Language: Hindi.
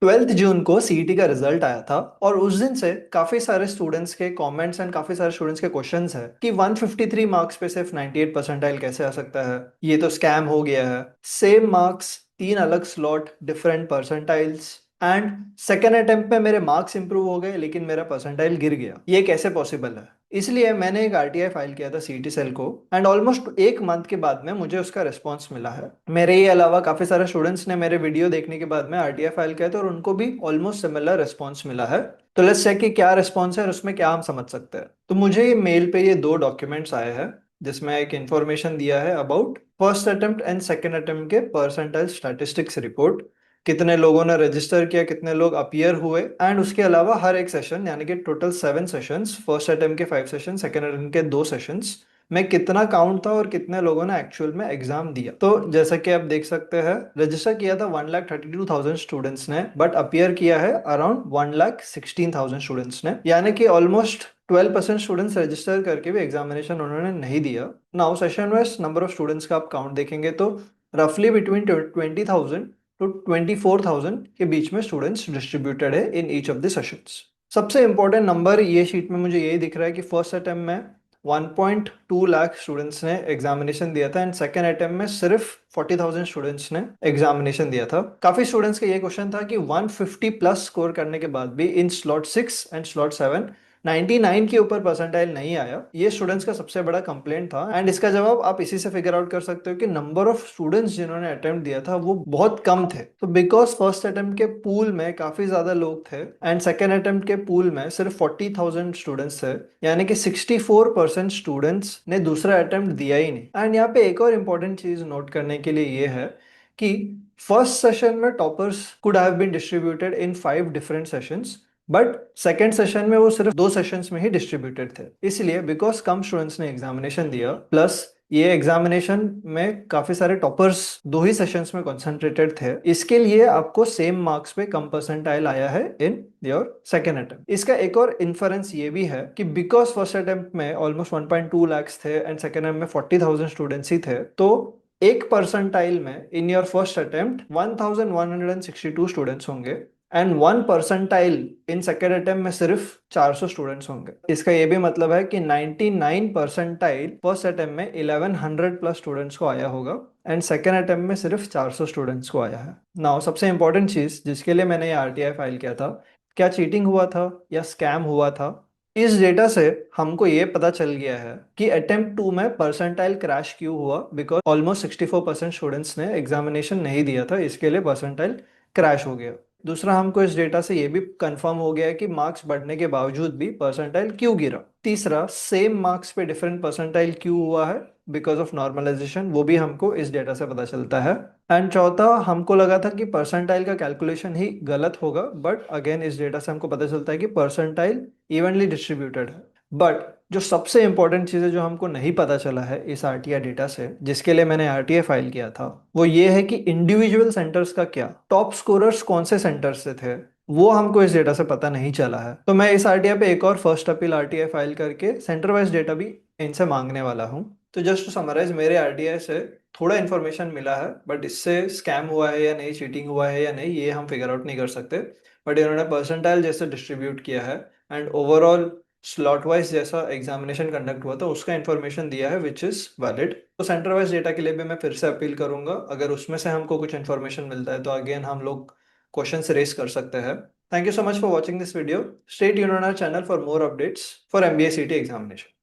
ट्वेल्थ जून को सीईटी का रिजल्ट आया था और उस दिन से काफी सारे स्टूडेंट्स के कमेंट्स एंड काफी सारे स्टूडेंट्स के क्वेश्चंस है कि 153 मार्क्स पे सिर्फ 98 परसेंटाइल कैसे आ सकता है। ये तो स्कैम हो गया है। सेम मार्क्स, तीन अलग slot, different percentiles and second attempt में मेरे मार्क्स इंप्रूव हो गए लेकिन मेरा परसेंटाइल गिर गया। ये कैसे पॉसिबल है? इसलिए मैंने एक आरटीआई फाइल किया था सीईटी सेल को एंड ऑलमोस्ट एक मंथ के बाद में मुझे उसका रिस्पॉन्स मिला है। मेरे ही अलावा काफी सारे स्टूडेंट्स ने मेरे वीडियो देखने के बाद में आरटीआई फाइल किया था और उनको भी ऑलमोस्ट सिमिलर रिस्पॉन्स मिला है। तो लेट्स चेक कि क्या रिस्पॉन्स है और उसमें क्या हम समझ सकते हैं। तो मुझे ये मेल पे ये दो डॉक्यूमेंट्स आए हैं जिसमें एक इंफॉर्मेशन दिया है about first attempt and second attempt के परसेंटाइल स्टैटिस्टिक्स रिपोर्ट। कितने लोगों ने रजिस्टर किया, कितने लोग अपीयर हुए एंड उसके अलावा हर एक सेशन यानी कि टोटल 7 सेशंस, फर्स्ट अटेम्प्ट के 5 सेशन, सेकेंड अटेम्प्ट के 2 सेशंस में कितना काउंट था और कितने लोगों ने एक्चुअल में एग्जाम दिया। तो जैसा कि आप देख सकते हैं, रजिस्टर किया था 1,32,000 स्टूडेंट्स ने बट अपीयर किया है अराउंड 1,16,000 स्टूडेंट्स ने, यानी कि ऑलमोस्ट 12% स्टूडेंट्स रजिस्टर करके भी एग्जामिनेशन उन्होंने नहीं दिया। Now session wise number of students का आप काउंट देखेंगे तो रफली बिटवीन 20,000 टू 24,000 के बीच में स्टूडेंट्स डिस्ट्रीब्यूटेड है in each of the sessions. सबसे इंपॉर्टेंट नंबर ये शीट में मुझे यही दिख रहा है कि फर्स्ट अटेम्प्ट में 1.2 लाख स्टूडेंट्स ने एग्जामिनेशन दिया था एंड सेकेंड अटेम्प्ट में सिर्फ 40,000 स्टूडेंट्स ने एग्जामिनेशन दिया था। काफी स्टूडेंट्स का ये क्वेश्चन था कि 150 प्लस स्कोर करने के बाद भी इन स्लॉट 6 एंड स्लॉट 7 99 के ऊपर परसेंटाइल नहीं आया। ये स्टूडेंट्स का सबसे बड़ा कंप्लेंट था एंड इसका जवाब आप इसी से फिगर आउट कर सकते हो कि नंबर ऑफ स्टूडेंट्स जिन्होंने अटेम्प्ट दिया था वो बहुत कम थे। तो बिकॉज फर्स्ट अटेम्प्ट के पूल में काफी ज्यादा लोग थे एंड सेकेंड अटेम्प्ट के पूल में सिर्फ 40,000 स्टूडेंट्स थे, यानी कि 64% स्टूडेंट्स ने दूसरा अटेम्प्ट दिया ही नहीं। एंड यहाँ पे एक और इम्पोर्टेंट चीज नोट करने के लिए ये है कि फर्स्ट सेशन में toppers could have been distributed in 5 different sessions but second session में वो सिर्फ 2 सेशंस में ही डिस्ट्रीब्यूटेड थे। इसलिए बिकॉज कम स्टूडेंट्स ने एग्जामिनेशन दिया प्लस ये एग्जामिनेशन में काफी सारे टॉपर्स 2 ही सेशंस में कॉन्सेंट्रेटेड थे, इसके लिए आपको सेम मार्क्स पे कम परसेंटाइल आया है इन योर सेकेंड अटेम्प्ट। इसका एक और इन्फरेंस ये भी है कि बिकॉज फर्स्ट अटेम्प्ट में ऑलमोस्ट 1.2 लाख थे एंड सेकेंड अटेम्प्ट में 40,000 स्टूडेंट्स ही थे, तो एक परसेंटाइल में in your first attempt 1,162 students होंगे and 1 percentile in second attempt में सिर्फ 400 स्टूडेंट्स होंगे। इसका ये भी मतलब है कि 99 परसेंटाइल फर्स्ट अटेम्प्ट में 1100 प्लस स्टूडेंट्स को आया होगा एंड सेकेंड अटेम्प्ट में सिर्फ 400 स्टूडेंट्स को आया है। नाउ सबसे इंपॉर्टेंट चीज जिसके लिए मैंने ये आरटीआई फाइल किया था, क्या चीटिंग हुआ था या स्कैम हुआ था? इस डेटा से हमको ये पता चल गया है कि अटेम्प्ट 2 में परसेंटाइल क्रैश क्यों हुआ, बिकॉज ऑलमोस्ट 64% स्टूडेंट्स ने एग्जामिनेशन नहीं दिया था, इसके लिए परसेंटाइल क्रैश हो गया। दूसरा, हमको इस डेटा से ये भी कंफर्म हो गया है कि मार्क्स बढ़ने के बावजूद भी परसेंटाइल क्यों गिरा। तीसरा, सेम मार्क्स पे डिफरेंट परसेंटाइल क्यों हुआ है, बिकॉज ऑफ नॉर्मलाइजेशन, वो भी हमको इस डेटा से पता चलता है। एंड चौथा, हमको लगा था कि परसेंटाइल का कैलकुलेशन ही गलत होगा बट अगेन इस डेटा से हमको पता चलता है कि परसेंटाइल इवनली डिस्ट्रीब्यूटेड है। बट जो सबसे इंपॉर्टेंट चीज़ है जो हमको नहीं पता चला है इस आरटीआई डेटा से, जिसके लिए मैंने आरटीआई फाइल किया था, वो ये है कि इंडिविजुअल सेंटर्स का क्या, टॉप स्कोरर्स कौन से सेंटर्स से थे, वो हमको इस डेटा से पता नहीं चला है। तो मैं इस आरटीआई पे एक और फर्स्ट अपील आरटीआई फाइल करके सेंटर वाइज डेटा भी इनसे मांगने वाला हूँ। तो जस्ट टू समराइज, मेरे आरटीआई से थोड़ा इन्फॉर्मेशन मिला है बट इससे स्कैम हुआ है या नहीं, चीटिंग हुआ है या नहीं, ये हम फिगर आउट नहीं कर सकते। बट इन्होंने परसेंटाइल जैसे डिस्ट्रीब्यूट किया है एंड ओवरऑल स्लॉट वाइज जैसा एग्जामिनेशन कंडक्ट हुआ था उसका इन्फॉर्मेशन दिया है विच इज वैलिड। तो सेंटर वाइज डेटा के लिए भी मैं फिर से अपील करूंगा, अगर उसमें से हमको कुछ इन्फॉर्मेशन मिलता है तो अगेन हम लोग क्वेश्चन रेस कर सकते हैं। Thank you so much for watching this video. Stay tuned on our channel for more updates for MBA CET examination.